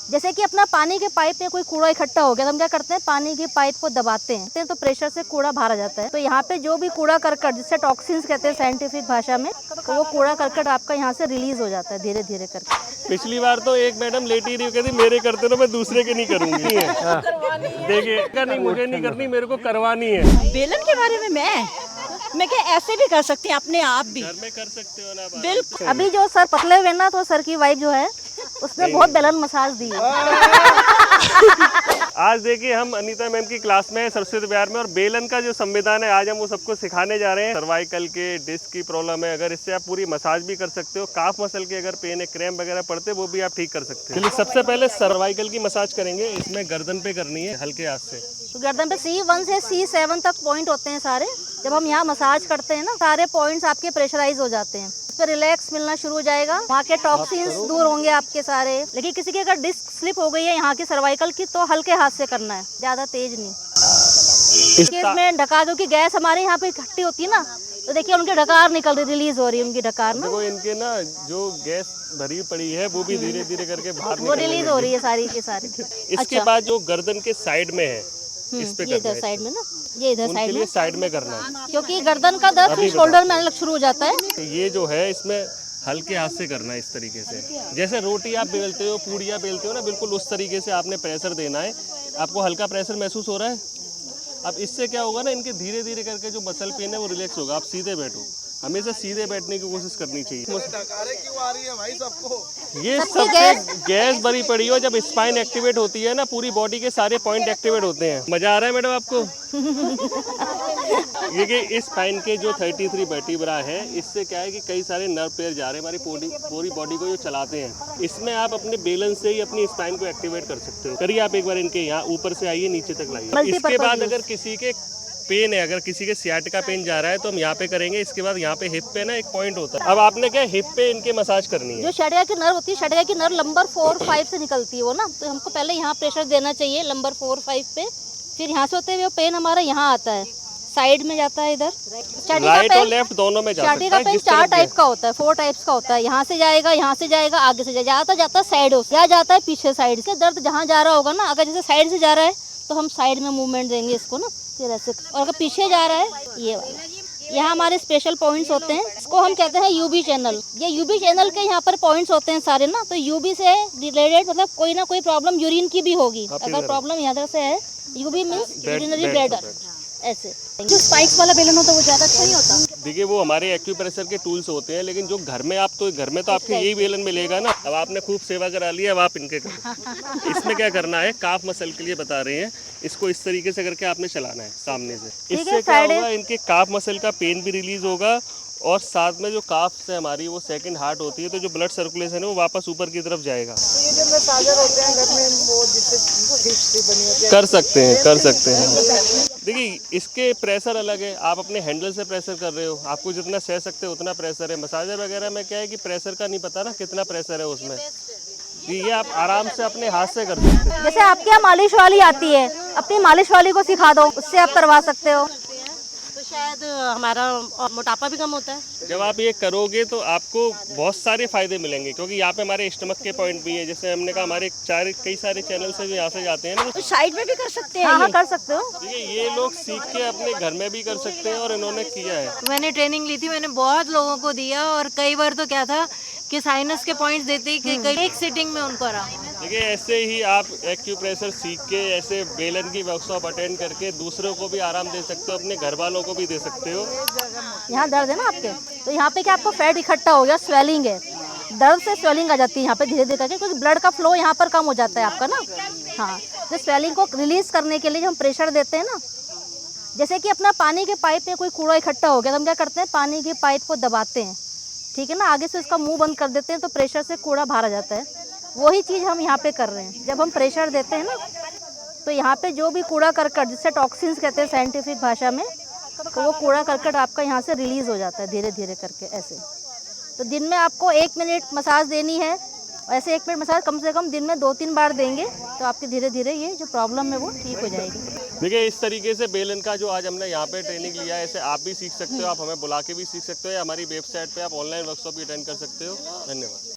जैसे कि अपना पानी के पाइप में कोई कूड़ा इकट्ठा हो गया तो हम क्या करते हैं, पानी के पाइप को दबाते हैं तो प्रेशर से कूड़ा बाहर आ जाता है। तो यहाँ पे जो भी कूड़ा करकट, जिससे टॉक्सिन्स कहते हैं साइंटिफिक भाषा में, तो वो कूड़ा करकट आपका यहाँ से रिलीज हो जाता है धीरे धीरे करके। पिछली बार तो एक मैडम लेटी रही, कहती मेरे करते रहो, मैं दूसरे के नहीं करूंगी। देखिए नहीं, मुझे नहीं करनी, मेरे को करवानी है। बेलन के बारे में मैं क्या ऐसे भी कर सकती हूँ, अपने आप भी घर में कर सकते हो ना। बिल्कुल। अभी जो सर पतले हुए ना, तो सर की वाइफ जो है उसने बहुत बेलन मसाज दी है। आज देखिए हम अनीता मैम की क्लास में सरस्वती विहार में, और बेलन का जो संविधान है आज हम वो सबको सिखाने जा रहे हैं। सर्वाइकल के डिस्क की प्रॉब्लम है, अगर इससे आप पूरी मसाज भी कर सकते हो। काफ मसल के अगर पेन है, क्रैम्प वगैरह पड़ते, वो भी आप ठीक कर सकते हो। चलिए सबसे पहले सर्वाइकल की मसाज करेंगे। इसमें गर्दन पे करनी है हल्के हाथ से। तो गर्दन पे C1 से C7 तक पॉइंट होते हैं सारे। जब हम यहाँ मसाज करते हैं ना, सारे पॉइंट्स आपके प्रेशराइज हो जाते हैं, उस पर रिलैक्स मिलना शुरू हो जाएगा, वहाँ के टॉक्सिन्स दूर होंगे आपके सारे। लेकिन किसी की अगर डिस्क स्लिप हो गई है यहाँ की सर्वाइकल की, तो हल्के हाथ से करना है, ज्यादा तेज नहीं। केस में ढकार, क्योंकि गैस हमारे यहाँ पे इकट्ठी होती है ना, तो देखिए उनकी ढकार निकल रही, रिलीज हो रही है उनकी ढकार ना। देखो इनके ना जो गैस भरी पड़ी है वो भी धीरे धीरे करके बाहर वो रिलीज हो रही है सारी की सारी। इसके बाद जो गर्दन के साइड में है, इस पे ये इधर साइड में ना, ये इधर साइड में, साइड में करना है, क्योंकि गर्दन का दर्द फिर शोल्डर में आने लग शुरू हो जाता है। ये जो है इसमें हल्के हाथ से करना है, इस तरीके से। जैसे रोटी आप बेलते हो, पूड़ियाँ बेलते हो ना, बिल्कुल उस तरीके से आपने प्रेशर देना है। आपको हल्का प्रेशर महसूस हो रहा है? अब इससे क्या होगा ना, इनके धीरे धीरे करके जो मसल पेन है वो रिलैक्स होगा। आप सीधे बैठो, हमेशा सीधे बैठने की कोशिश करनी चाहिए। क्यों आ रही है भाई सबको? ये सबसे गैस भरी पड़ी हो, जब स्पाइन एक्टिवेट होती है ना, पूरी बॉडी के सारे पॉइंट एक्टिवेट होते हैं। मजा आ रहा है मैडम आपको? ये स्पाइन के जो 33 वर्टिब्रा है, इससे क्या है कि कई सारे नर्व पेयर जा रहे हैं हमारी पूरी बॉडी को जो चलाते हैं। इसमें आप अपने बैलेंस से ही अपनी स्पाइन को एक्टिवेट कर सकते हो। करिए आप एक बार इनके यहाँ ऊपर से आइए, नीचे तक लाइए। इसके बाद अगर किसी के पेन है, अगर किसी के सियाटिका पेन जा रहा है तो हम यहाँ पे करेंगे। इसके बाद यहाँ पे हिप पे ना एक पॉइंट होता है। अब आपने क्या हिप पे इनके मसाज करनी है। जो शटका की नर्व होती है, शटका की नर्व नंबर 4-5 से निकलती है वो ना, तो हमको पहले यहाँ प्रेशर देना चाहिए नंबर 4-5 पे। फिर यहाँ से होते हुए पेन हमारा यहाँ आता है, साइड में जाता है, इधर राइट और लेफ्ट दोनों में जा सकता है। पेन 4 टाइप का होता है, 4 टाइप्स का होता है। यहाँ से जाएगा, यहाँ से जाएगा, आगे से जाता जाता साइड से जाता है, पीछे साइड से। दर्द जहाँ जा रहा होगा ना, अगर जैसे साइड से जा रहा है तो हम साइड में मूवमेंट देंगे इसको ना, फिर ऐसे। और अगर पीछे जा रहा है, ये वाला, यहाँ हमारे स्पेशल पॉइंट्स होते हैं, इसको हम कहते हैं यूबी चैनल। ये यूबी चैनल के यहाँ पर पॉइंट्स होते हैं सारे ना, तो यूबी से रिलेटेड मतलब कोई ना कोई प्रॉब्लम यूरिन की भी होगी। अगर प्रॉब्लम यहाँ से है, यूबी मीन्स यूरिनरी ब्लैडर, ऐसे। जो स्पाइक्स वाला बेलन होता है वो ज़्यादा अच्छा नहीं होता। देखिए वो हमारे एक्यूप्रेशर के टूल्स होते हैं, लेकिन जो घर में आप तो घर में तो आपके यही बेलन मिलेगा ना। अब आपने खूब सेवा करा ली, अब आप इनके करो। इसमें क्या करना है, काफ मसल के लिए बता रहे हैं। इसको इस तरीके से करके आपने चलाना है सामने से। इससे क्या होगा, इनके काफ मसल का पेन भी रिलीज होगा, और साथ में जो काफ से हमारी वो सेकंड हार्ट होती है, तो जो ब्लड सर्कुलेशन है वो वापस ऊपर की तरफ जाएगा। तो ये जो मसाजर होते हैं घर में, वो जिससे बनी होती है, कर सकते हैं। देखिए इसके प्रेशर अलग है, आप अपने हैंडल से प्रेशर कर रहे हो, आपको जितना सह सकते हो उतना प्रेशर है। मसाजर वगैरह में क्या है कि प्रेशर का नहीं पता ना कितना प्रेशर है उसमें, ये आप आराम से अपने हाथ से कर सकते हो। जैसे आपके यहाँ मालिश वाली आती है, अपनी मालिश वाली को सिखा दो, उससे आप करवा सकते हो, तो शायद हमारा मोटापा भी कम होता है। जब आप ये करोगे तो आपको बहुत सारे फायदे मिलेंगे, क्योंकि यहाँ पे हमारे स्टमक के पॉइंट भी है। जैसे हमने कहा हमारे कई सारे चैनल से जो यहाँ से जाते हैं ना, तो साइड में भी कर सकते हैं। हाँ, कर सकते हो। देखिए ये लोग सीख के अपने घर में भी कर सकते हैं, और इन्होंने किया है। मैंने ट्रेनिंग ली थी, मैंने बहुत लोगों को दिया, और कई बार तो क्या था कि साइनस के पॉइंट्स देते कि कई एक सिटिंग में उनको आराम। देखिए ऐसे ही आप एक्यूप्रेशर सीख के, ऐसे बेलन की वर्कशॉप अटेंड करके दूसरों को भी आराम दे सकते हो, अपने घर वालों को भी दे सकते हो। यहाँ दर्द है ना आपके, तो यहाँ पे क्या आपको फैट इकट्ठा हो गया, स्वेलिंग है, दर्द से स्वेलिंग आ जाती है यहाँ पे धीरे धीरे करके, क्योंकि ब्लड का फ्लो यहाँ पर कम हो जाता है आपका ना। हाँ, तो स्वेलिंग को रिलीज करने के लिए हम प्रेशर देते हैं ना, जैसे कि अपना पानी के पाइप में कोई कूड़ा इकट्ठा हो गया तो हम क्या करते हैं, पानी के पाइप को दबाते हैं, ठीक है ना, आगे से उसका मुंह बंद कर देते हैं, तो प्रेशर से कूड़ा बाहर आ जाता है। वही चीज़ हम यहाँ पे कर रहे हैं। जब हम प्रेशर देते हैं ना, तो यहाँ पे जो भी कूड़ा करकट, जिससे टॉक्सिन्स कहते हैं साइंटिफिक भाषा में, तो वो कूड़ा करकट आपका यहाँ से रिलीज हो जाता है धीरे धीरे करके ऐसे। तो दिन में आपको 1 मिनट मसाज देनी है, ऐसे 1 मिनट मसाज कम से कम दिन में 2-3 बार देंगे, तो आपकी धीरे धीरे ये जो प्रॉब्लम है वो ठीक हो जाएगी। देखिए इस तरीके से बेलन का जो आज हमने यहाँ पे ट्रेनिंग लिया है, ऐसे आप भी सीख सकते हो, आप हमें बुला के भी सीख सकते हो, या हमारी वेबसाइट पे आप ऑनलाइन वर्कशॉप भी अटेंड कर सकते हो। धन्यवाद।